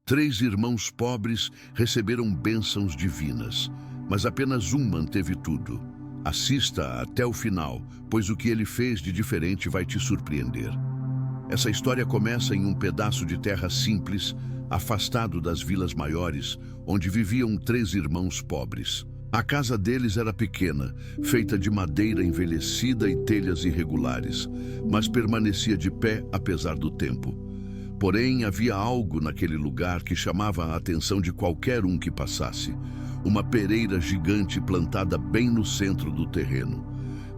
3 irmãos pobres receberam bênçãos divinas, mas apenas um manteve tudo. Assista até o final, pois o que ele fez de diferente vai te surpreender. Essa história começa em um pedaço de terra simples, afastado das vilas maiores, onde viviam 3 irmãos pobres. A casa deles era pequena, feita de madeira envelhecida e telhas irregulares, mas permanecia de pé apesar do tempo. Porém, havia algo naquele lugar que chamava a atenção de qualquer um que passasse. Uma pereira gigante plantada bem no centro do terreno.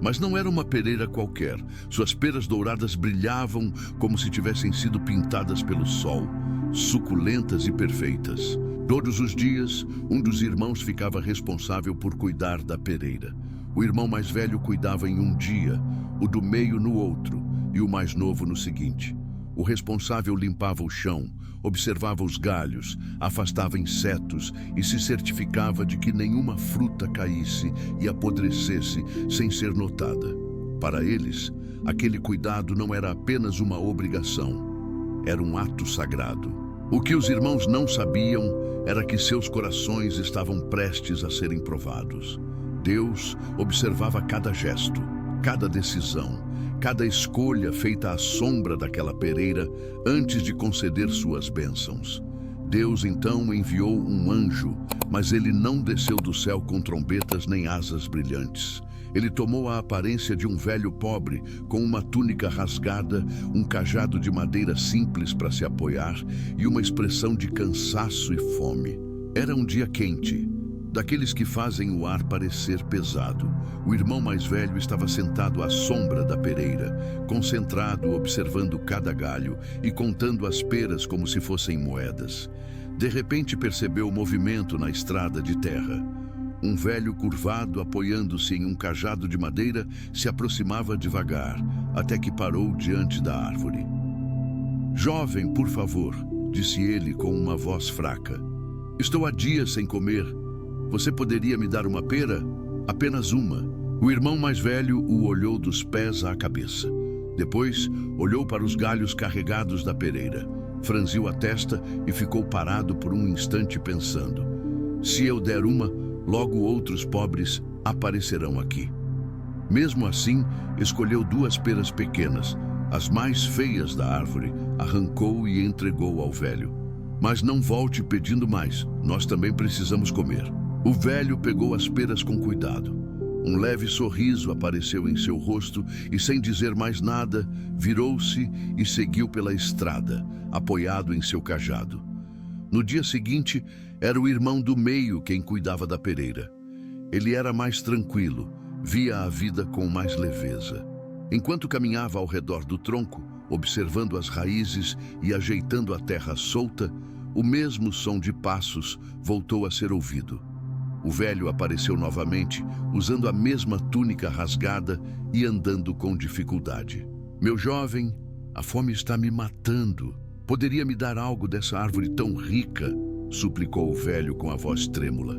Mas não era uma pereira qualquer. Suas peras douradas brilhavam como se tivessem sido pintadas pelo sol, suculentas e perfeitas. Todos os dias, um dos irmãos ficava responsável por cuidar da pereira. O irmão mais velho cuidava em um dia, o do meio no outro e o mais novo no seguinte. O responsável limpava o chão, observava os galhos, afastava insetos e se certificava de que nenhuma fruta caísse e apodrecesse sem ser notada. Para eles, aquele cuidado não era apenas uma obrigação, era um ato sagrado. O que os irmãos não sabiam era que seus corações estavam prestes a serem provados. Deus observava cada gesto, cada decisão, cada escolha feita à sombra daquela pereira antes de conceder suas bênçãos. Deus então enviou um anjo, mas ele não desceu do céu com trombetas nem asas brilhantes. Ele tomou a aparência de um velho pobre, com uma túnica rasgada, um cajado de madeira simples para se apoiar e uma expressão de cansaço e fome. Era um dia quente, daqueles que fazem o ar parecer pesado. O irmão mais velho estava sentado à sombra da pereira, concentrado observando cada galho e contando as peras como se fossem moedas. De repente percebeu o movimento na estrada de terra. Um velho curvado, apoiando-se em um cajado de madeira, se aproximava devagar, até que parou diante da árvore. "Jovem, por favor", disse ele com uma voz fraca. "Estou há dias sem comer. Você poderia me dar uma pera? Apenas uma." O irmão mais velho o olhou dos pés à cabeça. Depois, olhou para os galhos carregados da pereira, franziu a testa e ficou parado por um instante pensando. "Se eu der uma, logo outros pobres aparecerão aqui." Mesmo assim, escolheu 2 peras pequenas, as mais feias da árvore, arrancou e entregou ao velho. "Mas não volte pedindo mais, nós também precisamos comer." O velho pegou as peras com cuidado. Um leve sorriso apareceu em seu rosto e, sem dizer mais nada, virou-se e seguiu pela estrada, apoiado em seu cajado. No dia seguinte, era o irmão do meio quem cuidava da pereira. Ele era mais tranquilo, via a vida com mais leveza. Enquanto caminhava ao redor do tronco, observando as raízes e ajeitando a terra solta, o mesmo som de passos voltou a ser ouvido. O velho apareceu novamente, usando a mesma túnica rasgada e andando com dificuldade. "Meu jovem, a fome está me matando. Poderia me dar algo dessa árvore tão rica?" suplicou o velho com a voz trêmula.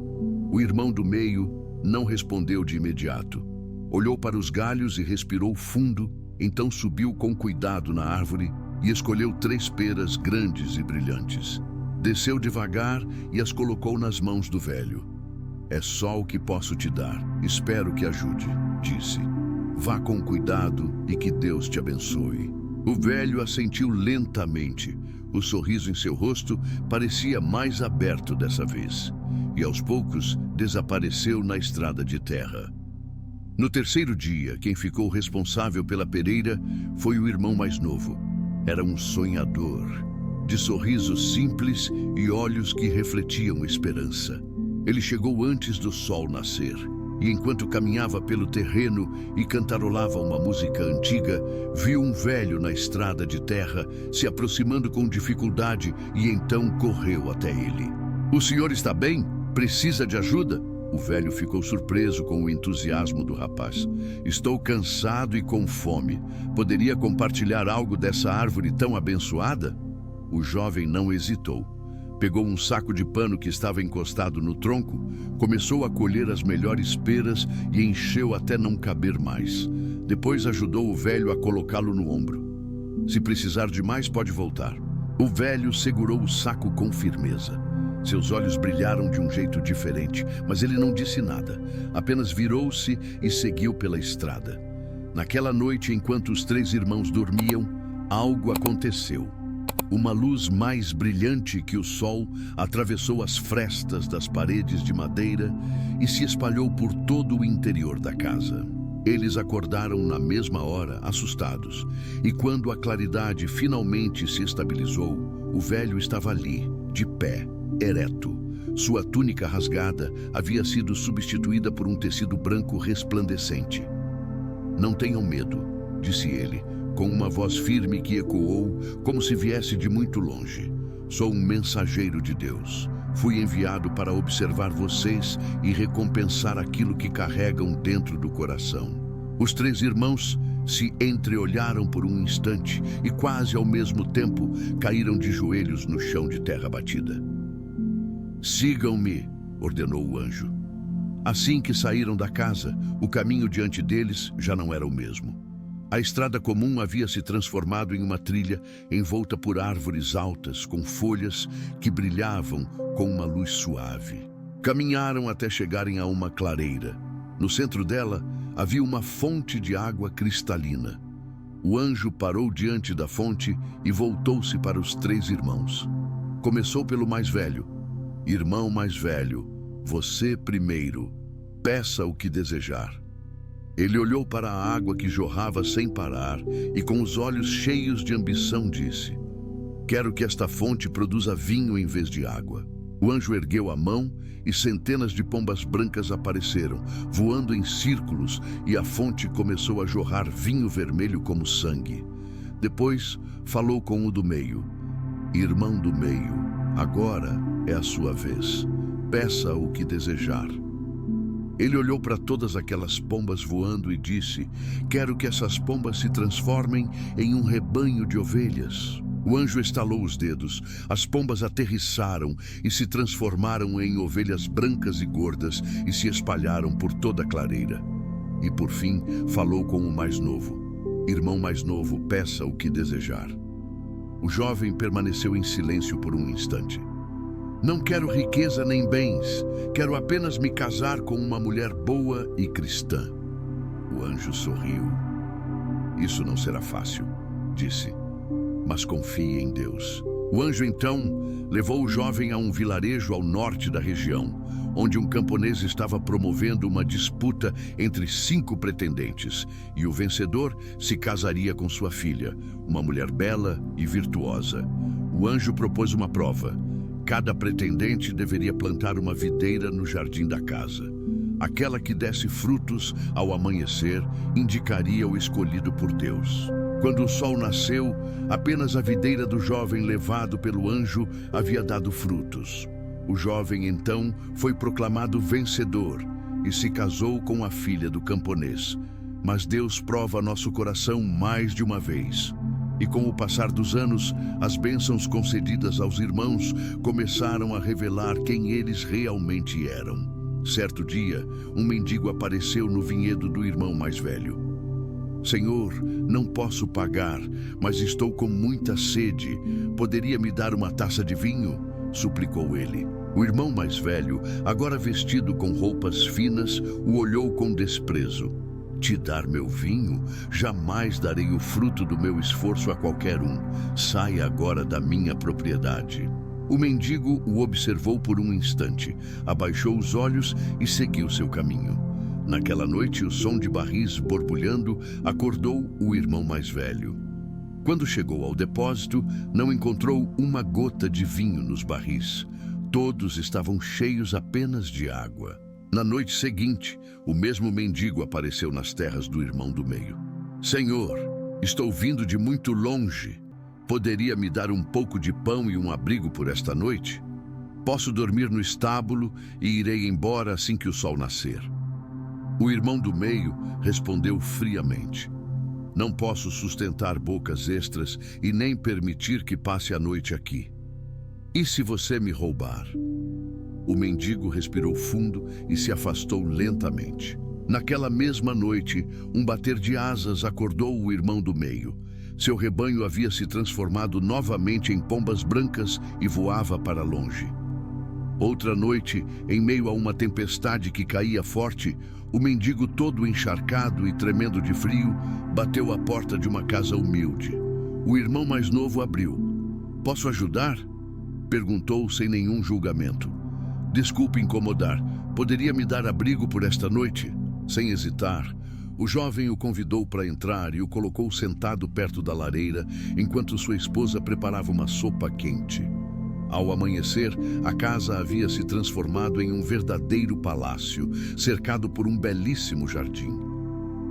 O irmão do meio não respondeu de imediato. Olhou para os galhos e respirou fundo, então subiu com cuidado na árvore e escolheu 3 peras grandes e brilhantes. Desceu devagar e as colocou nas mãos do velho. "É só o que posso te dar. Espero que ajude", disse. "Vá com cuidado e que Deus te abençoe." O velho assentiu lentamente. O sorriso em seu rosto parecia mais aberto dessa vez. E aos poucos desapareceu na estrada de terra. No terceiro dia, quem ficou responsável pela pereira foi o irmão mais novo. Era um sonhador, de sorriso simples e olhos que refletiam esperança. Ele chegou antes do sol nascer, e enquanto caminhava pelo terreno e cantarolava uma música antiga, viu um velho na estrada de terra se aproximando com dificuldade e então correu até ele. "O senhor está bem? Precisa de ajuda?" O velho ficou surpreso com o entusiasmo do rapaz. "Estou cansado e com fome. Poderia compartilhar algo dessa árvore tão abençoada?" O jovem não hesitou. Pegou um saco de pano que estava encostado no tronco, começou a colher as melhores peras e encheu até não caber mais. Depois ajudou o velho a colocá-lo no ombro. "Se precisar de mais, pode voltar. O velho segurou o saco com firmeza. Seus olhos brilharam de um jeito diferente, mas ele não disse nada. Apenas virou-se e seguiu pela estrada. Naquela noite, enquanto os 3 irmãos dormiam, algo aconteceu. Uma luz mais brilhante que o sol atravessou as frestas das paredes de madeira e se espalhou por todo o interior da casa. Eles acordaram na mesma hora, assustados, e quando a claridade finalmente se estabilizou, o velho estava ali, de pé, ereto. Sua túnica rasgada havia sido substituída por um tecido branco resplandecente. "Não tenham medo", disse ele, com uma voz firme que ecoou como se viesse de muito longe. "Sou um mensageiro de Deus. Fui enviado para observar vocês e recompensar aquilo que carregam dentro do coração." Os 3 irmãos se entreolharam por um instante e quase ao mesmo tempo caíram de joelhos no chão de terra batida. "Sigam-me", ordenou o anjo. Assim que saíram da casa, o caminho diante deles já não era o mesmo. A estrada comum havia se transformado em uma trilha envolta por árvores altas com folhas que brilhavam com uma luz suave. Caminharam até chegarem a uma clareira. No centro dela havia uma fonte de água cristalina. O anjo parou diante da fonte e voltou-se para os 3 irmãos. Começou pelo mais velho. "Irmão mais velho, você primeiro, peça o que desejar." Ele olhou para a água que jorrava sem parar e, com os olhos cheios de ambição, disse: "Quero que esta fonte produza vinho em vez de água." O anjo ergueu a mão e centenas de pombas brancas apareceram, voando em círculos, e a fonte começou a jorrar vinho vermelho como sangue. Depois falou com o do meio: "Irmão do meio, agora é a sua vez. Peça o que desejar." Ele olhou para todas aquelas pombas voando e disse: "Quero que essas pombas se transformem em um rebanho de ovelhas." O anjo estalou os dedos, as pombas aterrissaram e se transformaram em ovelhas brancas e gordas e se espalharam por toda a clareira. E por fim falou com o mais novo: "Irmão mais novo, peça o que desejar." O jovem permaneceu em silêncio por um instante. "Não quero riqueza nem bens, quero apenas me casar com uma mulher boa e cristã." O anjo sorriu. "Isso não será fácil", disse, "mas confie em Deus." O anjo então levou o jovem a um vilarejo ao norte da região, onde um camponês estava promovendo uma disputa entre 5 pretendentes, e o vencedor se casaria com sua filha, uma mulher bela e virtuosa. O anjo propôs uma prova. Cada pretendente deveria plantar uma videira no jardim da casa. Aquela que desse frutos ao amanhecer indicaria o escolhido por Deus. Quando o sol nasceu, apenas a videira do jovem levado pelo anjo havia dado frutos. O jovem então foi proclamado vencedor e se casou com a filha do camponês. Mas Deus prova nosso coração mais de uma vez. E com o passar dos anos, as bênçãos concedidas aos irmãos começaram a revelar quem eles realmente eram. Certo dia, um mendigo apareceu no vinhedo do irmão mais velho. "Senhor, não posso pagar, mas estou com muita sede. Poderia me dar uma taça de vinho?" suplicou ele. O irmão mais velho, agora vestido com roupas finas, o olhou com desprezo. "Te dar meu vinho? Jamais darei o fruto do meu esforço a qualquer um. Saia agora da minha propriedade." O mendigo o observou por um instante, abaixou os olhos e seguiu seu caminho. Naquela noite, o som de barris borbulhando acordou o irmão mais velho. Quando chegou ao depósito, não encontrou uma gota de vinho nos barris. Todos estavam cheios apenas de água. Na noite seguinte, o mesmo mendigo apareceu nas terras do irmão do meio. "Senhor, estou vindo de muito longe. Poderia me dar um pouco de pão e um abrigo por esta noite? Posso dormir no estábulo e irei embora assim que o sol nascer." O irmão do meio respondeu friamente: "Não posso sustentar bocas extras e nem permitir que passe a noite aqui. E se você me roubar?" O mendigo respirou fundo e se afastou lentamente. Naquela mesma noite, um bater de asas acordou o irmão do meio. Seu rebanho havia se transformado novamente em pombas brancas e voava para longe. Outra noite, em meio a uma tempestade que caía forte, o mendigo, todo encharcado e tremendo de frio, bateu à porta de uma casa humilde. O irmão mais novo abriu. "Posso ajudar?" perguntou sem nenhum julgamento. "Desculpe incomodar. Poderia me dar abrigo por esta noite?" Sem hesitar, o jovem o convidou para entrar e o colocou sentado perto da lareira, enquanto sua esposa preparava uma sopa quente. Ao amanhecer, a casa havia se transformado em um verdadeiro palácio, cercado por um belíssimo jardim.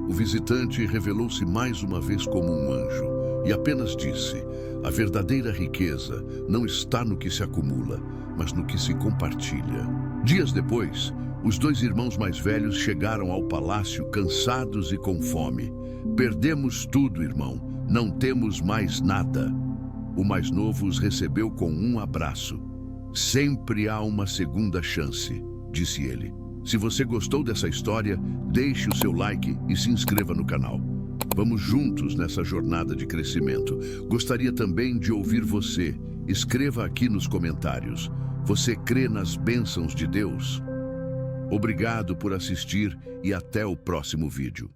O visitante revelou-se mais uma vez como um anjo e apenas disse: "A verdadeira riqueza não está no que se acumula, mas no que se compartilha." Dias depois, os dois irmãos mais velhos chegaram ao palácio cansados e com fome. "Perdemos tudo, irmão. Não temos mais nada." O mais novo os recebeu com um abraço. "Sempre há uma segunda chance", disse ele. Se você gostou dessa história, deixe o seu like e se inscreva no canal. Vamos juntos nessa jornada de crescimento. Gostaria também de ouvir você. Escreva aqui nos comentários. Você crê nas bênçãos de Deus? Obrigado por assistir e até o próximo vídeo.